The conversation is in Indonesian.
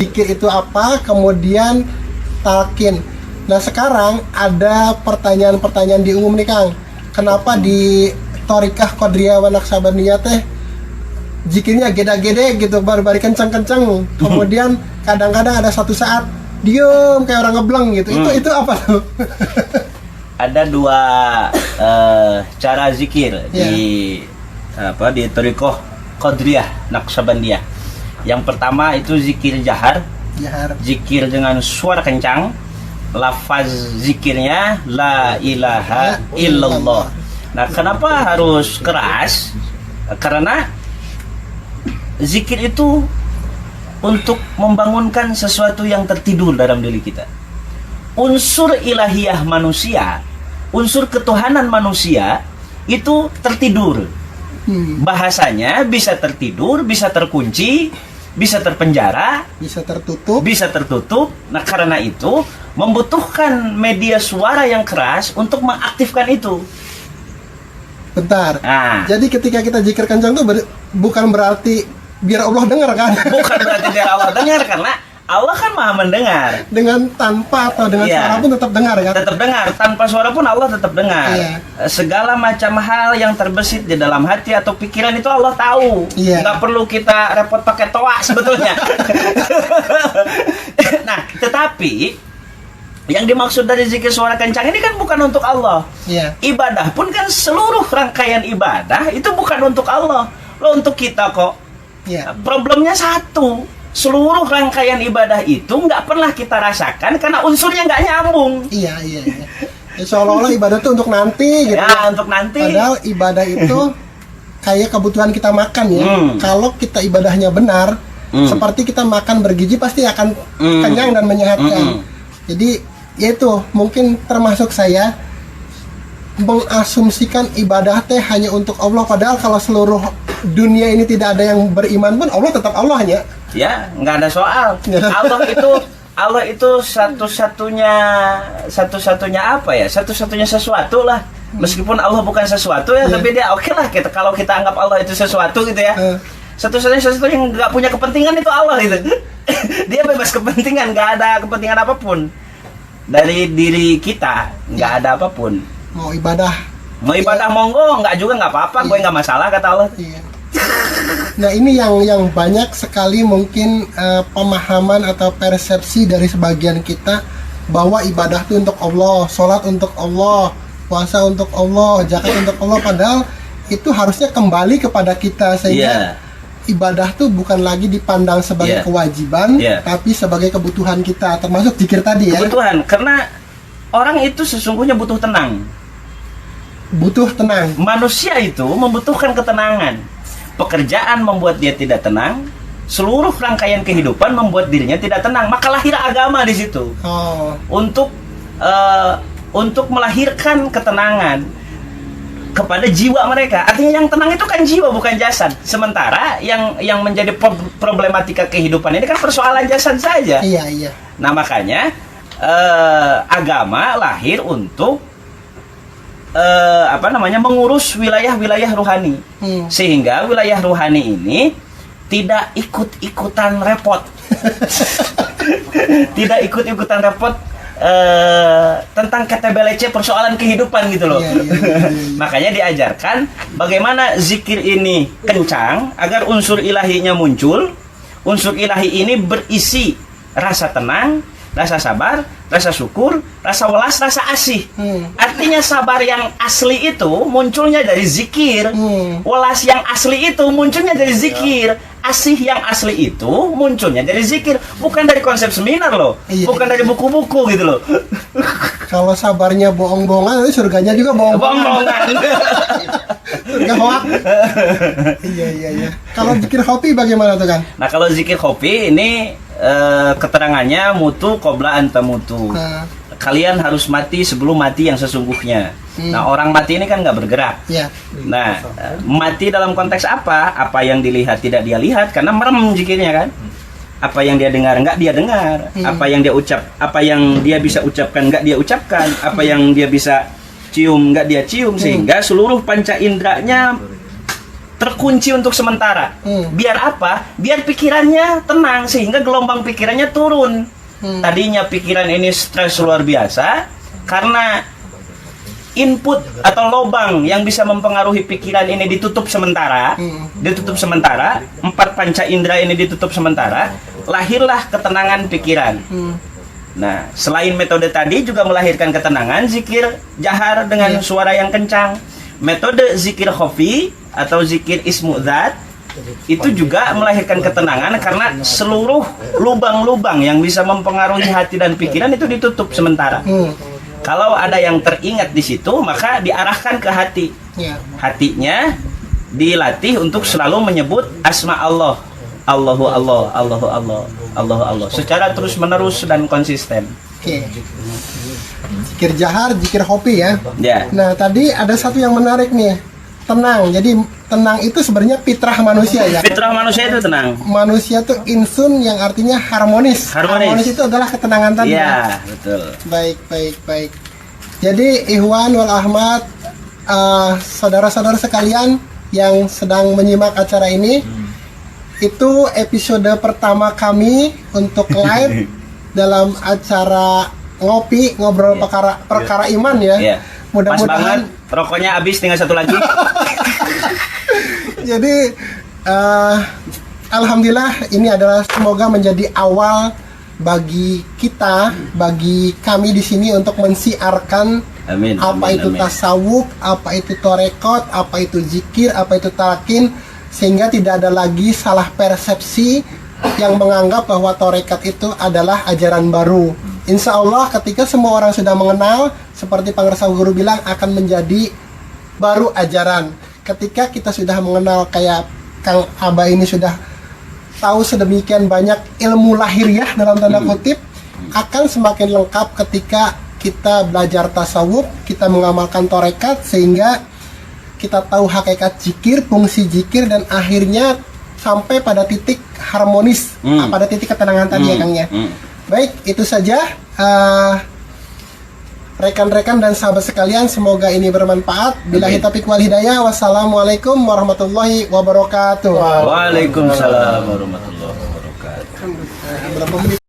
Zikir itu apa, kemudian talqin. Nah sekarang ada pertanyaan-pertanyaan di umum nih Kang. Kenapa di Thorikah Qadriyah wa Naqsabandiyah teh zikirnya gede-gede gitu, baru-baru kencang-kencang. Kemudian kadang-kadang ada satu saat diem kayak orang ngebleng gitu. Itu apa tuh? Ada dua cara zikir di Thorikah Qadriyah Naqsabandiyah. Yang pertama itu zikir jahar, zikir dengan suara kencang, lafaz zikirnya la ilaha illallah. Nah, kenapa harus keras? Karena zikir itu untuk membangunkan sesuatu yang tertidur dalam diri kita. Unsur ilahiyah manusia, unsur ketuhanan manusia itu tertidur. Bahasanya bisa tertidur, bisa terkunci, bisa terpenjara, bisa tertutup. Nah, karena itu membutuhkan media suara yang keras untuk mengaktifkan itu. Bentar. Jadi ketika kita zikir kencang itu bukan berarti biar Allah dengar kan? Bukan berarti biar Allah dengar, karena Allah kan maha mendengar. Dengan tanpa atau dengan suara pun tetap dengar kan? Tetap dengar, tanpa suara pun Allah tetap dengar. Segala macam hal yang terbesit di dalam hati atau pikiran itu Allah tahu. Nggak perlu kita repot pakai toa sebetulnya. Nah, tetapi yang dimaksud dari zikir suara kencang ini kan bukan untuk Allah. Ibadah pun kan seluruh rangkaian ibadah itu bukan untuk Allah. Loh, untuk kita kok. Problemnya satu. Seluruh rangkaian ibadah itu nggak pernah kita rasakan karena unsurnya nggak nyambung. Iya. Seolah-olah ibadah itu untuk nanti gitu. Untuk nanti. Padahal ibadah itu kayak kebutuhan kita makan ya. Kalau kita ibadahnya benar, seperti kita makan bergizi pasti akan kenyang dan menyehatkan. Jadi yaitu mungkin termasuk saya mengasumsikan ibadah teh hanya untuk Allah, padahal kalau seluruh dunia ini tidak ada yang beriman pun Allah tetap Allahnya. Ya, nggak ada soal. Allah itu satu-satunya apa ya? Satu-satunya sesuatu lah. Meskipun Allah bukan sesuatu ya, tapi dia oke lah kalau kita anggap Allah itu sesuatu gitu ya. Satu-satunya sesuatu yang nggak punya kepentingan itu Allah gitu. Dia bebas kepentingan, nggak ada kepentingan apapun dari diri kita, nggak ada apapun. Mau ibadah monggo, nggak apa-apa, gue nggak masalah kata Allah. Nah ini yang banyak sekali mungkin pemahaman atau persepsi dari sebagian kita bahwa ibadah itu untuk Allah, sholat untuk Allah, puasa untuk Allah, zakat untuk Allah, padahal itu harusnya kembali kepada kita sehingga ibadah tuh bukan lagi dipandang sebagai kewajiban, tapi sebagai kebutuhan kita, termasuk zikir tadi ya. Kebutuhan, karena orang itu sesungguhnya butuh tenang. Manusia itu membutuhkan ketenangan. Pekerjaan membuat dia tidak tenang, seluruh rangkaian kehidupan membuat dirinya tidak tenang. Maka lahir agama di situ. Untuk melahirkan ketenangan kepada jiwa mereka. Artinya yang tenang itu kan jiwa, bukan jasad. Sementara yang menjadi problematika kehidupan ini kan persoalan jasad saja. Iya. Nah, makanya agama lahir untuk mengurus wilayah-wilayah rohani, sehingga wilayah rohani ini tidak ikut-ikutan repot, tentang KTBLC persoalan kehidupan gitu loh. Makanya diajarkan bagaimana zikir ini kencang agar unsur ilahinya muncul. Unsur ilahi ini berisi rasa tenang, rasa sabar, rasa syukur, rasa welas, rasa asih. Artinya sabar yang asli itu munculnya dari zikir. Welas yang asli itu munculnya dari zikir. Asih yang asli itu munculnya dari zikir. Bukan dari konsep seminar loh. Bukan dari buku-buku gitu loh. Kalau sabarnya bohong-bohongan, surganya juga bohong-bohongan. Surga hoak. Iya. Kalau zikir khofi bagaimana tuh kan? Nah, kalau zikir khofi ini keterangannya mutu qabla anta mutu. Kalian harus mati sebelum mati yang sesungguhnya. Nah, orang mati ini kan nggak bergerak. Nah, mati dalam konteks apa? Apa yang dilihat tidak dia lihat karena merem zikirnya kan. Apa yang dia dengar nggak dia dengar. Apa yang dia bisa ucapkan nggak dia ucapkan. Apa yang dia bisa cium nggak dia cium, sehingga seluruh panca inderanya terkunci untuk sementara. Biar apa? Biar pikirannya tenang sehingga gelombang pikirannya turun. Tadinya pikiran ini stres luar biasa karena input atau lobang yang bisa mempengaruhi pikiran ini ditutup sementara. Ditutup sementara, 4 panca indera ini ditutup sementara, lahirlah ketenangan pikiran. Nah, selain metode tadi juga melahirkan ketenangan, zikir jahar dengan suara yang kencang. Metode zikir khafi atau zikir ismu dzat itu juga melahirkan ketenangan karena seluruh lubang-lubang yang bisa mempengaruhi hati dan pikiran itu ditutup sementara. Kalau ada yang teringat di situ, maka diarahkan ke hati. Hatinya dilatih untuk selalu menyebut asma Allah. Allahu Allah, Allahu Allah, Allahu Allah, secara terus menerus dan konsisten. Oke. Zikir jahar, zikir hopi ya. Nah, tadi ada satu yang menarik nih. Tenang. Jadi tenang itu sebenarnya fitrah manusia ya. Fitrah manusia itu tenang. Manusia tuh insun yang artinya harmonis. Harmonis itu adalah ketenangan tadi. Iya, betul. Baik. Jadi Ikhwan wal Ahmad, saudara-saudara sekalian yang sedang menyimak acara ini, itu episode pertama kami untuk live dalam acara ngobrol perkara iman ya. Mudah-mudahan rokoknya habis, tinggal satu lagi. Jadi alhamdulillah ini adalah semoga menjadi awal bagi kita, bagi kami di sini untuk mensiarkan itu tasawuf, apa itu torekot, apa itu zikir, apa itu talqin, sehingga tidak ada lagi salah persepsi yang menganggap bahwa torekat itu adalah ajaran baru. Insya Allah ketika semua orang sudah mengenal, seperti Pangeran Guru bilang, akan menjadi baru ajaran. Ketika kita sudah mengenal kayak Kang Abah ini sudah tahu sedemikian banyak ilmu lahiriah dalam tanda kutip, akan semakin lengkap ketika kita belajar tasawuf, kita mengamalkan torekat, sehingga kita tahu hakikat zikir, fungsi zikir, dan akhirnya sampai pada titik harmonis, pada titik ketenangan tadi ya Kang ya. Baik, itu saja rekan-rekan dan sahabat sekalian, semoga ini bermanfaat. Billahi taufiq wal hidayah. Wassalamualaikum warahmatullahi wabarakatuh. Waalaikumsalam warahmatullahi wabarakatuh. Berapa menit?